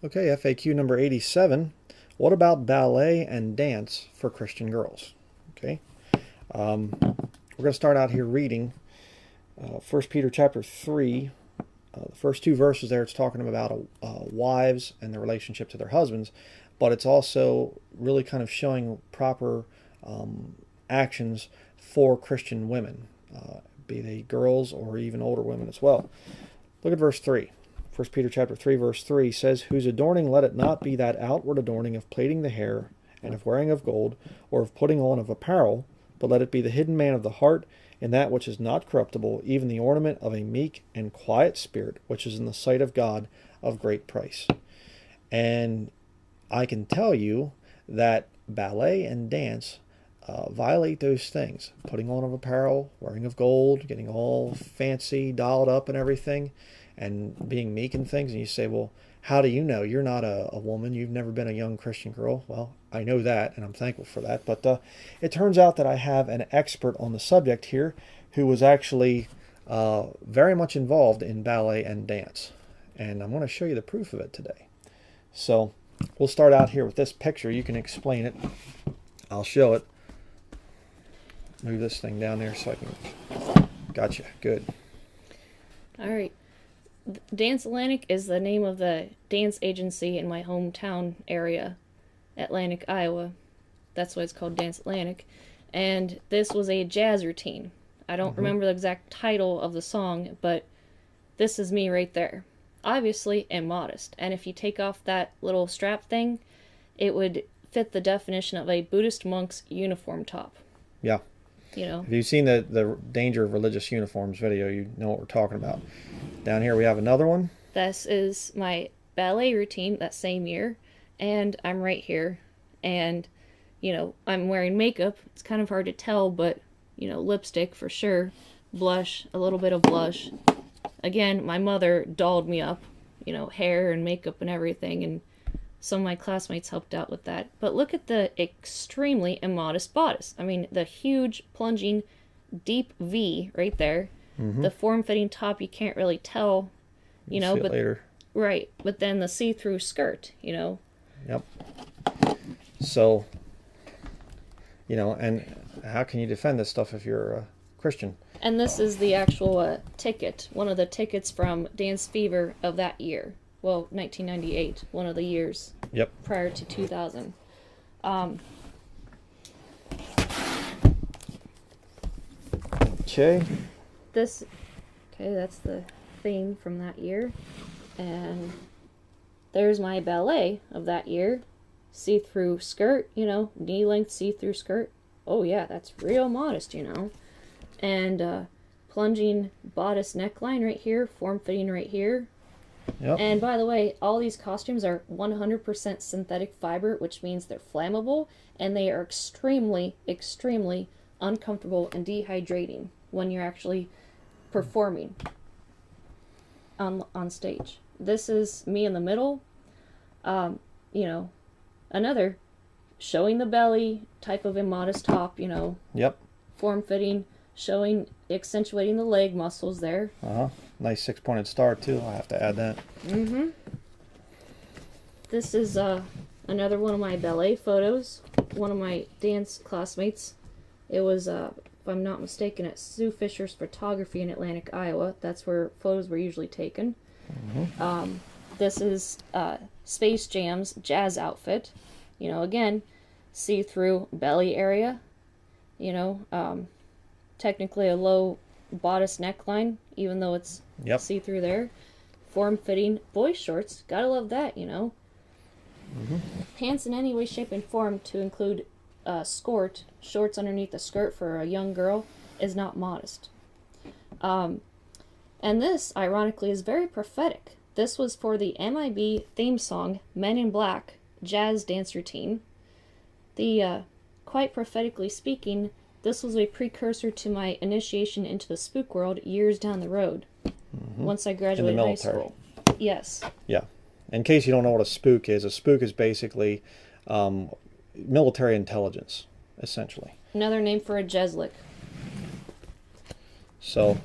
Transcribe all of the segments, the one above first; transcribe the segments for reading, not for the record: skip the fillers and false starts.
Okay, FAQ number 87. What about ballet and dance for Christian girls? Okay, we're going to start out here reading 1 Peter chapter 3. The first two verses there, it's talking about wives and their relationship to their husbands, but it's also really kind of showing proper actions for Christian women, be they girls or even older women as well. Look at verse 3. 1 Peter chapter 3, verse 3 says, "Whose adorning let it not be that outward adorning of plaiting the hair, and of wearing of gold, or of putting on of apparel, but let it be the hidden man of the heart, in that which is not corruptible, even the ornament of a meek and quiet spirit, which is in the sight of God of great price." And I can tell you that ballet and dance violate those things. Putting on of apparel, wearing of gold, getting all fancy, dolled up and everything, and being meek and things. And you say, well, how do you know? You're not a woman. You've never been a young Christian girl. Well, I know that, and I'm thankful for that. But it turns out that I have an expert on the subject here who was actually very much involved in ballet and dance. And I'm going to show you the proof of it today. So we'll start out here with this picture. You can explain it. I'll show it. Move this thing down there so I can... Gotcha. Good. All right. Dance Atlantic is the name of the dance agency in my hometown area, Atlantic, Iowa. That's why it's called Dance Atlantic. And this was a jazz routine. I don't remember the exact title of the song, but this is me right there. Obviously immodest. And if you take off that little strap thing, it would fit the definition of a Buddhist monk's uniform top. Yeah. You know. If you've seen the Danger of Religious Uniforms video, you know what we're talking about. Down here we have another one. This is my ballet routine that same year, and I'm right here. And, you know, I'm wearing makeup. It's kind of hard to tell, but, you know, lipstick for sure. Blush, a little bit of blush. Again, my mother dolled me up, you know, hair and makeup and everything, and some of my classmates helped out with that. But look at the extremely immodest bodice. I mean, the huge, plunging, deep V right there. The form-fitting top, you can't really tell, you know. See it but later. Right, but then the see-through skirt, you know. Yep. So, you know, and how can you defend this stuff if you're a Christian? And this is the actual ticket, one of the tickets from Dance Fever of that year. Well, 1998, one of the years. Yep. Prior to 2000. Okay. That's the theme from that year. And there's my ballet of that year. See-through skirt, you know, knee-length see-through skirt. Oh yeah, that's real modest, you know. And plunging bodice neckline right here, form-fitting right here. Yep. And by the way, all these costumes are 100% synthetic fiber, which means they're flammable, and they are extremely, extremely uncomfortable and dehydrating when you're actually performing on stage. This is me in the middle. You know, another showing the belly type of immodest top, you know. Yep. Form-fitting, accentuating the leg muscles there. Nice six-pointed star too. I have to add that. This is another one of my ballet photos. One of my dance classmates. It was, if I'm not mistaken, at Sue Fisher's Photography in Atlantic, Iowa. That's where photos were usually taken. This is Space Jam's jazz outfit. You know, again, see-through belly area. You know, technically a low bodice neckline, even though it's see-through there. Form-fitting boys shorts. Gotta love that, you know. Pants in any way, shape, and form to include shorts underneath the skirt for a young girl is not modest. And this, ironically, is very prophetic. This was for the MIB theme song, Men in Black, jazz dance routine. Quite prophetically speaking, this was a precursor to my initiation into the spook world years down the road, once I graduated high school. Yes. Yeah. In case you don't know what a spook is basically military intelligence, essentially. Another name for a Jeslick. So.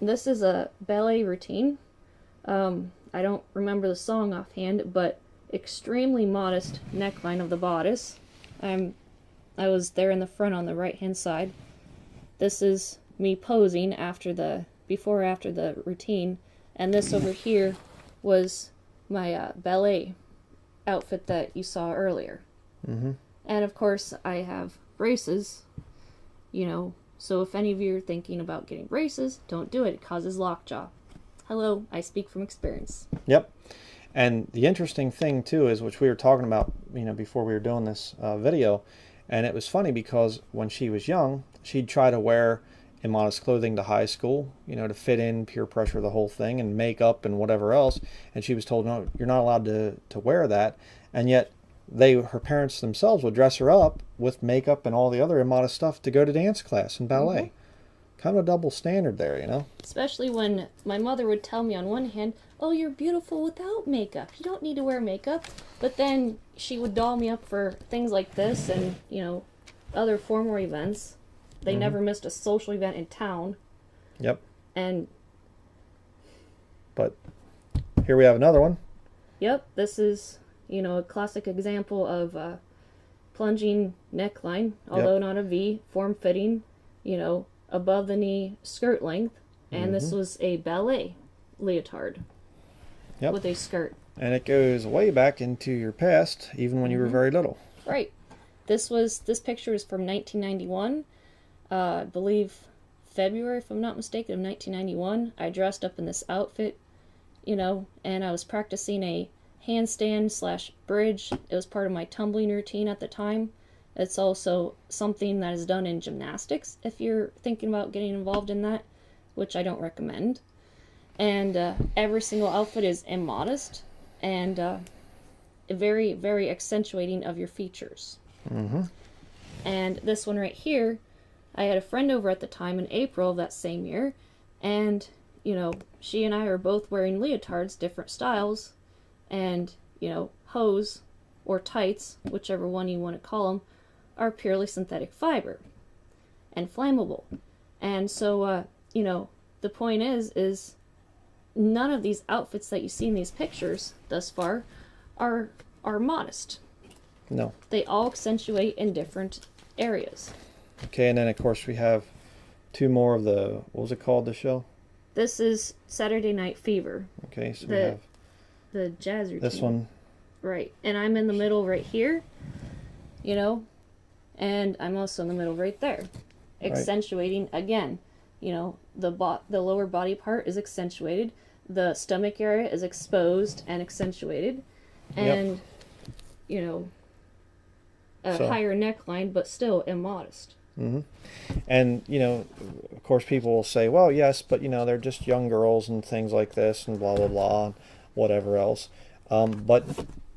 This is a ballet routine I don't remember the song offhand, but extremely modest neckline of the bodice. I was there in the front on the right hand side. This is me posing before or after the routine, and this over here was my ballet outfit that you saw earlier. Mm-hmm. And of course I have braces, so if any of you are thinking about getting braces, don't do it. It causes lockjaw. Hello, I speak from experience. Yep. And the interesting thing too is, which we were talking about, before we were doing this video, and it was funny because when she was young, she'd try to wear immodest clothing to high school, to fit in, peer pressure, the whole thing, and makeup and whatever else. And she was told, no, you're not allowed to wear that. And yet her parents themselves would dress her up with makeup and all the other immodest stuff to go to dance class and ballet. Mm-hmm. Kind of a double standard there, Especially when my mother would tell me on one hand, oh, you're beautiful without makeup. You don't need to wear makeup. But then she would doll me up for things like this and, other formal events. They never missed a social event in town. Yep. But here we have another one. Yep, this is, a classic example of a plunging neckline, although not a V, form-fitting, above the knee skirt length, and this was a ballet leotard with a skirt. And it goes way back into your past, even when you were very little. Right. This picture is from 1991, I believe February, if I'm not mistaken, of 1991. I dressed up in this outfit, and I was practicing a handstand/bridge. It was part of my tumbling routine at the time. It's also something that is done in gymnastics if you're thinking about getting involved in that, which I don't recommend. And every single outfit is immodest and very, very accentuating of your features. Mm-hmm. And this one right here, I had a friend over at the time in April of that same year, and, she and I are both wearing leotards, different styles, and, hose or tights, whichever one you want to call them, are purely synthetic fiber and flammable. And so, the point is none of these outfits that you see in these pictures thus far are modest. No. They all accentuate in different areas. Okay, and then of course we have two more of the, what was it called, the show? This is Saturday Night Fever. Okay, so we have the jazz routine. This one. Right, and I'm in the middle right here, and I'm also in the middle right there, accentuating again. The lower body part is accentuated, the stomach area is exposed and accentuated, and higher neckline, but still immodest. Mm-hmm. And of course people will say, well, yes, but they're just young girls and things like this and blah blah blah and whatever else. But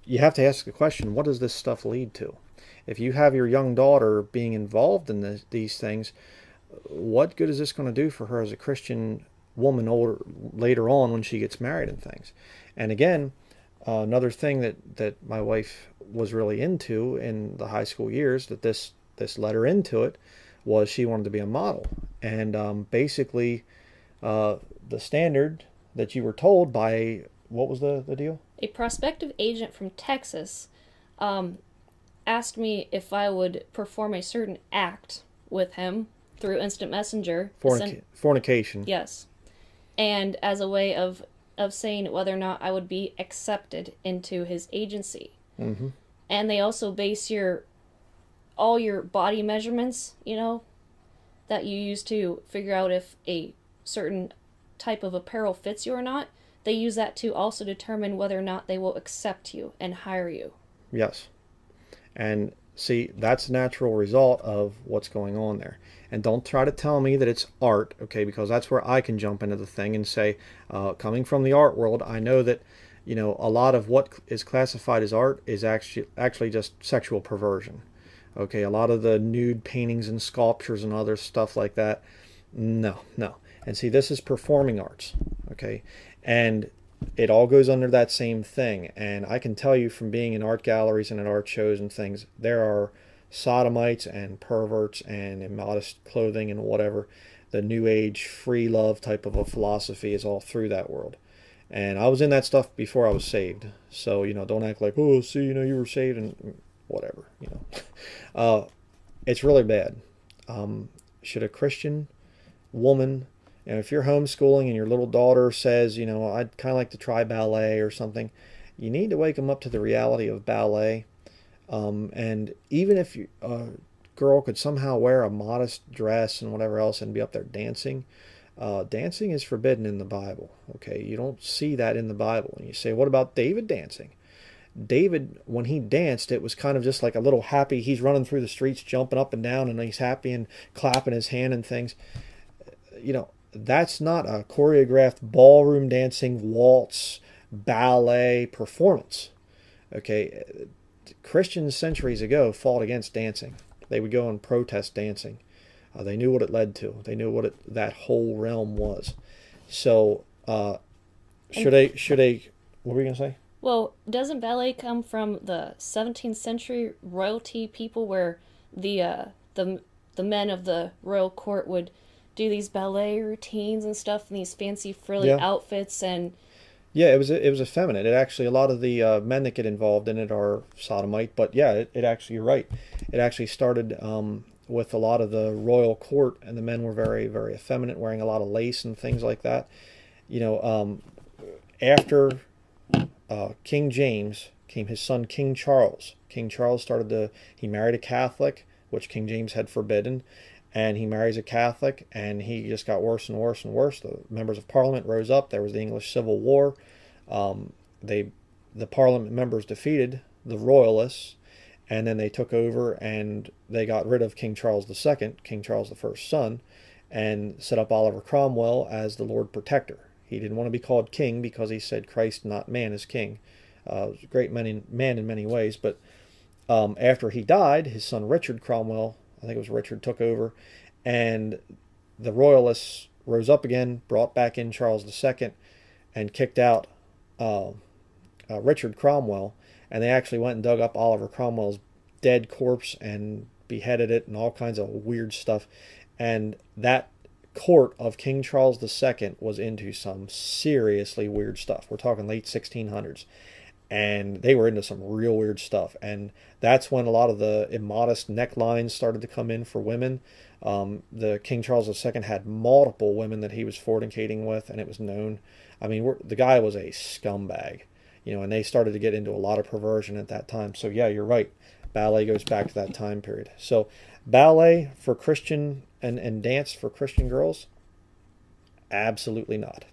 you have to ask the question, what does this stuff lead to? If you have your young daughter being involved in these things, what good is this going to do for her as a Christian woman later on when she gets married and things? And again, another thing that my wife was really into in the high school years, that this led her into it, was she wanted to be a model. And basically, the standard that you were told by, what was the deal? A prospective agent from Texas asked me if I would perform a certain act with him through instant messenger. Fornication. Yes. And as a way of saying whether or not I would be accepted into his agency. Mm-hmm. And they also base all your body measurements, that you use to figure out if a certain type of apparel fits you or not. They use that to also determine whether or not they will accept you and hire you. Yes. And see, that's the natural result of what's going on there. And don't try to tell me that it's art, okay, because that's where I can jump into the thing and say, coming from the art world, I know that, a lot of what is classified as art is actually just sexual perversion. Okay, a lot of the nude paintings and sculptures and other stuff like that, no. And see, this is performing arts, okay? And it all goes under that same thing. And I can tell you from being in art galleries and at art shows and things, there are sodomites and perverts and immodest clothing and whatever. The new age free love type of a philosophy is all through that world. And I was in that stuff before I was saved. So, don't act like, oh, see, you were saved and whatever. It's really bad. Should a Christian woman, and if you're homeschooling and your little daughter says, I'd kind of like to try ballet or something, you need to wake them up to the reality of ballet. And even if a girl could somehow wear a modest dress and whatever else and be up there dancing, dancing is forbidden in the Bible. Okay, you don't see that in the Bible. And you say, what about David dancing? David, when he danced, it was kind of just like a little happy. He's running through the streets, jumping up and down, and he's happy and clapping his hand and things. That's not a choreographed ballroom dancing, waltz, ballet performance. Okay, Christians centuries ago fought against dancing. They would go and protest dancing. They knew what it led to. They knew what that whole realm was. So, should a what were you gonna say? Well, doesn't ballet come from the 17th century royalty people, where the men of the royal court would do these ballet routines and stuff in these fancy frilly Yeah, outfits? And yeah. It was effeminate. It actually, a lot of the men that get involved in it are sodomite. But yeah, it actually, you're right. It actually started with a lot of the royal court, and the men were very, very effeminate, wearing a lot of lace and things like that. After King James came his son King Charles. King Charles he married a Catholic, which King James had forbidden, and he marries a Catholic, and he just got worse and worse and worse. The members of Parliament rose up. There was the English Civil War. The Parliament members defeated the Royalists, and then they took over and they got rid of King Charles II, King Charles I's son, and set up Oliver Cromwell as the Lord Protector. He didn't want to be called king because he said Christ, not man, is king. Was a great man in many ways, but after he died, his son Richard Cromwell, I think it was Richard, took over, and the Royalists rose up again, brought back in Charles II, and kicked out Richard Cromwell, and they actually went and dug up Oliver Cromwell's dead corpse and beheaded it and all kinds of weird stuff. And that court of King Charles II was into some seriously weird stuff. We're talking late 1600s. And they were into some real weird stuff. And that's when a lot of the immodest necklines started to come in for women. The King Charles II had multiple women that he was fornicating with, and it was known. I mean, the guy was a scumbag, and they started to get into a lot of perversion at that time. So yeah, you're right. Ballet goes back to that time period. So ballet for Christian and dance for Christian girls? Absolutely not.